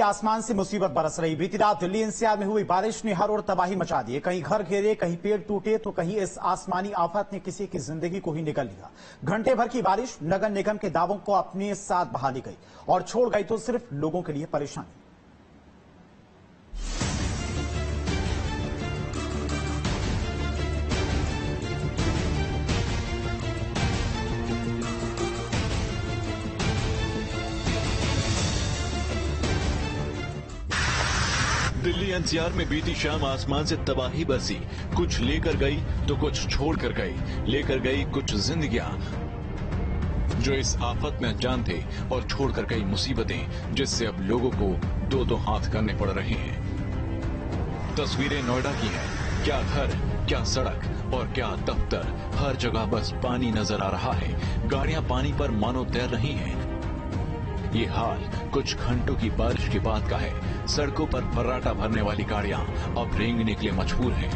आसमान से मुसीबत बरस रही। बीती रात दिल्ली एनसीआर में हुई बारिश ने हर ओर तबाही मचा दी। कहीं घर घेरे, कहीं पेड़ टूटे तो कहीं इस आसमानी आफत ने किसी की जिंदगी को ही निगल लिया। घंटे भर की बारिश नगर निगम के दावों को अपने साथ बहा ली गई और छोड़ गई तो सिर्फ लोगों के लिए परेशानी। दिल्ली एनसीआर में बीती शाम आसमान से तबाही बरसी। कुछ लेकर गई तो कुछ छोड़कर गई। लेकर गई कुछ जिंदगियां जो इस आफत में अनजान थे और छोड़कर गई मुसीबतें जिससे अब लोगों को दो दो हाथ करने पड़ रहे हैं। तस्वीरें नोएडा की हैं। क्या घर, क्या सड़क और क्या दफ्तर, हर जगह बस पानी नजर आ रहा है। गाड़ियां पानी पर मानो तैर रही हैं। ये हाल कुछ घंटों की बारिश के बाद का है। सड़कों पर फर्राटा भरने वाली गाड़ियां अब रेंगने के लिए मजबूर हैं।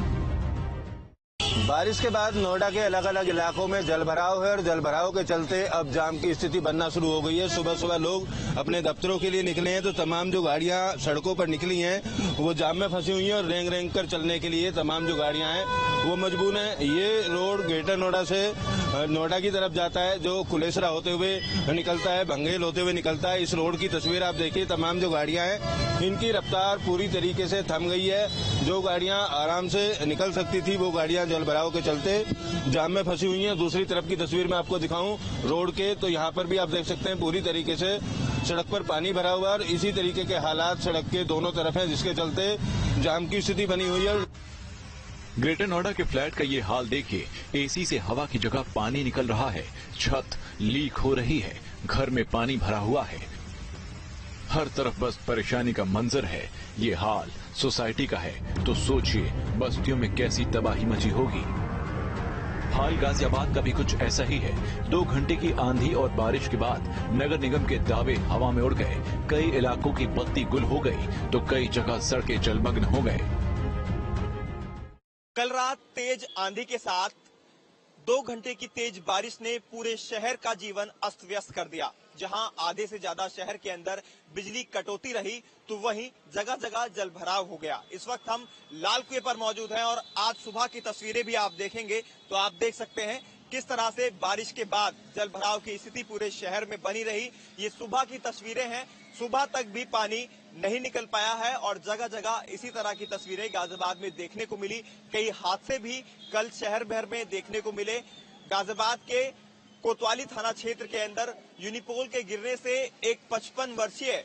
बारिश के बाद नोएडा के अलग अलग इलाकों में जलभराव है और जलभराव के चलते अब जाम की स्थिति बनना शुरू हो गई है। सुबह सुबह लोग अपने दफ्तरों के लिए निकले हैं तो तमाम जो गाड़ियां सड़कों पर निकली हैं वो जाम में फंसी हुई हैं और रेंग रेंग कर चलने के लिए तमाम जो गाड़ियां हैं वो मजबूर हैं। ये रोड ग्रेटर नोएडा से नोएडा की तरफ जाता है, जो कुलेसरा होते हुए निकलता है, भंगेल होते हुए निकलता है। इस रोड की तस्वीर आप देखिए। तमाम जो गाड़ियां हैं इनकी रफ्तार पूरी तरीके से थम गई है। जो गाड़ियां आराम से निकल सकती थी वो गाड़ियां जलभराव के चलते जाम में फंसी हुई हैं। दूसरी तरफ की तस्वीर मैं आपको दिखाऊं रोड के, तो यहाँ पर भी आप देख सकते हैं पूरी तरीके से सड़क पर पानी भरा हुआ है। इसी तरीके के हालात सड़क के दोनों तरफ हैं जिसके चलते जाम की स्थिति बनी हुई है। ग्रेटर नोएडा के फ्लैट का ये हाल देखिए। एसी से हवा की जगह पानी निकल रहा है। छत लीक हो रही है। घर में पानी भरा हुआ है। हर तरफ बस परेशानी का मंजर है। ये हाल सोसाइटी का है तो सोचिए बस्तियों में कैसी तबाही मची होगी। हाल गाजियाबाद का भी कुछ ऐसा ही है। 2 घंटे की आंधी और बारिश के बाद नगर निगम के दावे हवा में उड़ गए। कई इलाकों की बत्ती गुल हो गई तो कई जगह सड़कें जलमग्न हो गए। कल रात तेज आंधी के साथ 2 घंटे की तेज बारिश ने पूरे शहर का जीवन अस्त व्यस्त कर दिया। जहां आधे से ज्यादा शहर के अंदर बिजली कटौती रही तो वहीं जगह जगह जलभराव हो गया। इस वक्त हम लाल कुएं पर मौजूद हैं और आज सुबह की तस्वीरें भी आप देखेंगे तो आप देख सकते हैं किस तरह से बारिश के बाद जलभराव की स्थिति पूरे शहर में बनी रही। ये सुबह की तस्वीरें हैं। सुबह तक भी पानी नहीं निकल पाया है और जगह जगह इसी तरह की तस्वीरें गाजियाबाद में देखने को मिली। कई हादसे भी कल शहर भर में देखने को मिले। गाजियाबाद के कोतवाली थाना क्षेत्र के अंदर यूनिपोल के गिरने से एक 55 वर्षीय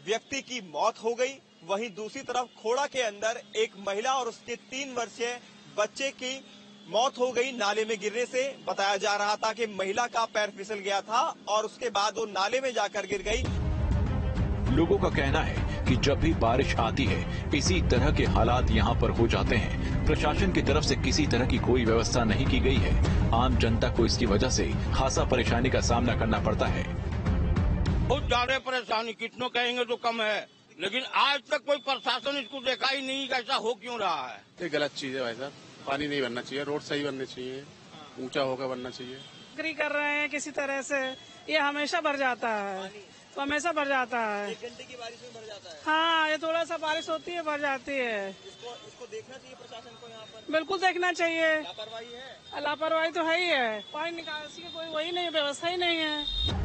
व्यक्ति की मौत हो गई। वहीं दूसरी तरफ खोड़ा के अंदर एक महिला और उसके 3 वर्षीय बच्चे की मौत हो गई नाले में गिरने से। बताया जा रहा था कि महिला का पैर फिसल गया था और उसके बाद वो नाले में जाकर गिर गई। लोगों का कहना है कि जब भी बारिश आती है इसी तरह के हालात यहाँ पर हो जाते हैं। प्रशासन की तरफ से किसी तरह की कोई व्यवस्था नहीं की गई है। आम जनता को इसकी वजह से खासा परेशानी का सामना करना पड़ता है। बहुत ज्यादा परेशानी, कितनों कहेंगे तो कम है, लेकिन आज तक कोई प्रशासन इसको देखा ही नहीं। ऐसा हो क्यों रहा है? ये गलत चीज है भाई साहब। पानी नहीं बनना चाहिए, रोड सही बननी चाहिए, ऊंचा होकर बनना चाहिए। बिक्री कर रहे हैं किसी तरह से, ये हमेशा भर जाता है, तो हमेशा भर जाता है। 1 घंटे की बारिश में भर जाता है। हाँ, ये थोड़ा सा बारिश होती है भर जाती है। इसको देखना चाहिए प्रशासन को यहाँ पर। बिल्कुल देखना चाहिए। लापरवाही है। लापरवाही तो है ही है। पानी निकासी की कोई वही नहीं, व्यवस्था ही नहीं है।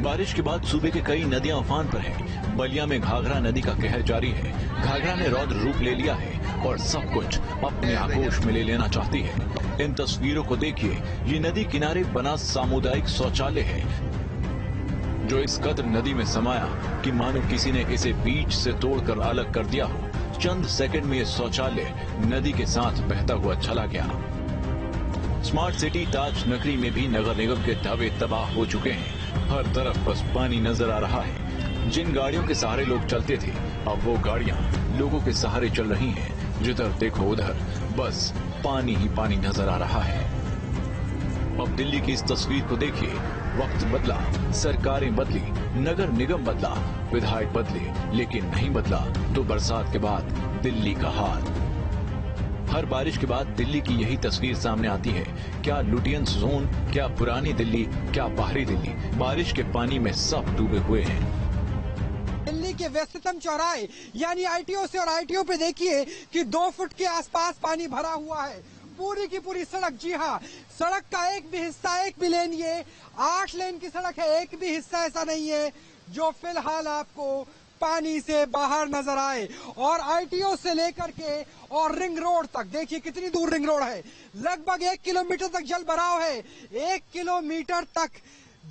बारिश के बाद सूबे के कई नदियां उफान पर हैं। बलिया में घाघरा नदी का कहर जारी है। घाघरा ने रौद्र रूप ले लिया है और सब कुछ अपने आगोश में ले लेना चाहती है। इन तस्वीरों को देखिए। ये नदी किनारे बना सामुदायिक शौचालय है जो इस कदर नदी में समाया कि मानो किसी ने इसे बीच से तोड़कर अलग कर दिया हो। चंद सेकंड में ये शौचालय नदी के साथ बहता हुआ चला गया। स्मार्ट सिटी ताज नगरी में भी नगर निगम के दावे तबाह हो चुके हैं। हर तरफ बस पानी नजर आ रहा है। जिन गाड़ियों के सहारे लोग चलते थे अब वो गाड़ियां लोगों के सहारे चल रही हैं। जिधर देखो उधर बस पानी ही पानी नजर आ रहा है। अब दिल्ली की इस तस्वीर को देखिए। वक्त बदला, सरकारें बदली, नगर निगम बदला, विधायक बदले, लेकिन नहीं बदला तो बरसात के बाद दिल्ली का हाल। हर बारिश के बाद दिल्ली की यही तस्वीर सामने आती है। क्या लुटियंस जोन, क्या पुरानी दिल्ली, क्या बाहरी दिल्ली, बारिश के पानी में सब डूबे हुए हैं। दिल्ली दिल्ली के व्यस्ततम चौराहे यानी आईटीओ से और आईटीओ पे देखिए कि 2 फुट के आसपास पानी भरा हुआ है। पूरी की पूरी सड़क, जी हाँ, सड़क का एक भी हिस्सा, एक भी लेन, ये 8 लेन की सड़क है, एक भी हिस्सा ऐसा नहीं है जो फिलहाल आपको पानी से बाहर नजर आए। और आईटीओ से लेकर के और रिंग रोड तक देखिए कितनी दूर रिंग रोड है, लगभग 1 किलोमीटर तक जल भराव है। 1 किलोमीटर तक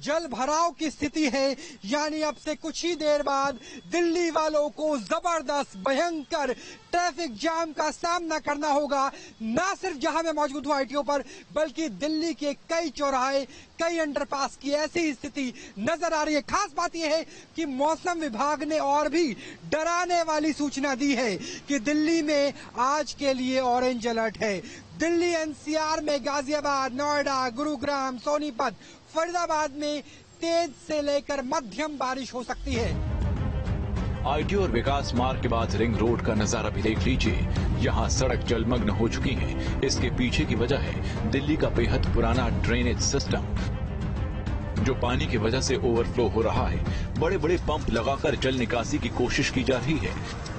जल भराव की स्थिति है, यानी अब से कुछ ही देर बाद दिल्ली वालों को जबरदस्त भयंकर ट्रैफिक जाम का सामना करना होगा। न सिर्फ जहां मैं मौजूद हूं आईटीओ पर, बल्कि दिल्ली के कई चौराहे, कई अंडरपास की ऐसी स्थिति नजर आ रही है। खास बात यह है कि मौसम विभाग ने और भी डराने वाली सूचना दी है कि दिल्ली में आज के लिए ऑरेंज अलर्ट है। दिल्ली एनसीआर में गाजियाबाद, नोएडा, गुरुग्राम, सोनीपत, फरीदाबाद में तेज से लेकर मध्यम बारिश हो सकती है। आईटीओ और विकास मार्ग के बाद रिंग रोड का नजारा भी देख लीजिए। यहाँ सड़क जलमग्न हो चुकी है। इसके पीछे की वजह है दिल्ली का बेहद पुराना ड्रेनेज सिस्टम, जो पानी की वजह से ओवरफ्लो हो रहा है। बड़े बड़े पंप लगाकर जल निकासी की कोशिश की जा रही है।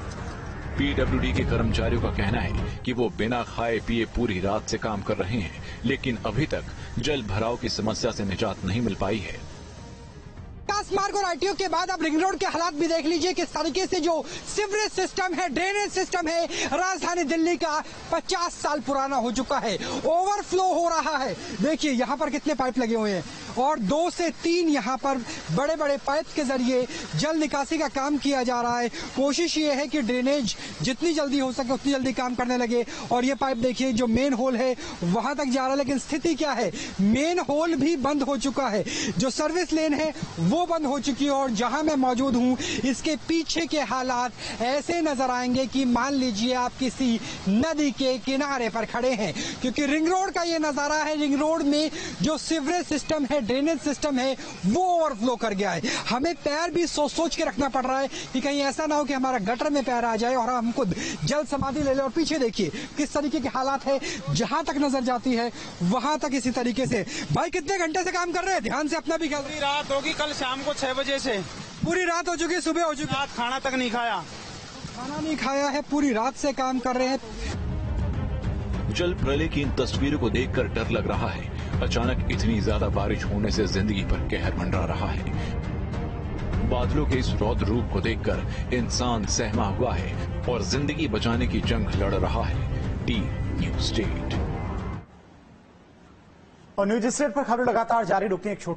पीडब्ल्यूडी के कर्मचारियों का कहना है कि वो बिना खाए पिए पूरी रात से काम कर रहे हैं, लेकिन अभी तक जल भराव की समस्या से निजात नहीं मिल पाई है। विकास मार्ग और आईटीओ के बाद अब रिंग रोड के हालात भी देख लीजिए। किस तरीके से जो सीवरेज सिस्टम है, ड्रेनेज सिस्टम है, राजधानी दिल्ली का 50 साल पुराना हो चुका है, ओवरफ्लो हो रहा है। देखिए यहाँ पर कितने पाइप लगे हुए हैं और 2 से 3 यहाँ पर बड़े बड़े पाइप के जरिए जल निकासी का काम किया जा रहा है। कोशिश ये है कि ड्रेनेज जितनी जल्दी हो सके उतनी जल्दी काम करने लगे। और ये पाइप देखिए जो मेन होल है वहां तक जा रहा है, लेकिन स्थिति क्या है, मेन होल भी बंद हो चुका है, जो सर्विस लेन है वो बंद हो चुकी है। और जहां मैं मौजूद हूं इसके पीछे के हालात ऐसे नजर आएंगे कि मान लीजिए आप किसी नदी के किनारे पर खड़े हैं, क्योंकि रिंग रोड का ये नजारा है। रिंग रोड में जो सीवरेज सिस्टम है, ड्रेनेज सिस्टम है, वो ओवरफ्लो कर गया है। हमें पैर भी सोच के रखना पड़ रहा है कि कहीं ऐसा ना हो कि हमारा गटर में पैर आ जाए और हम खुद जल समाधि ले ले। और पीछे देखिए किस तरीके के हालात है, जहां तक नजर जाती है वहां तक इसी तरीके से। भाई कितने घंटे से काम कर रहे हैं? ध्यान से अपना भी ख्याल। पूरी रात होगी, कल शाम को 6 बजे से पूरी रात हो चुकी है, सुबह हो चुकी है, खाना तक नहीं खाया, खाना नहीं खाया है, पूरी रात से काम कर रहे हैं। जल प्रलय की इन तस्वीरों को देखकर डर लग रहा है। अचानक इतनी ज्यादा बारिश होने से जिंदगी पर कहर मंडरा रहा है। बादलों के इस रौद्र रूप को देखकर इंसान सहमा हुआ है और जिंदगी बचाने की जंग लड़ रहा है। टी न्यूज स्टेट और न्यूज स्टेट पर खबरें लगातार जारी, रुकती हैं एक छोटे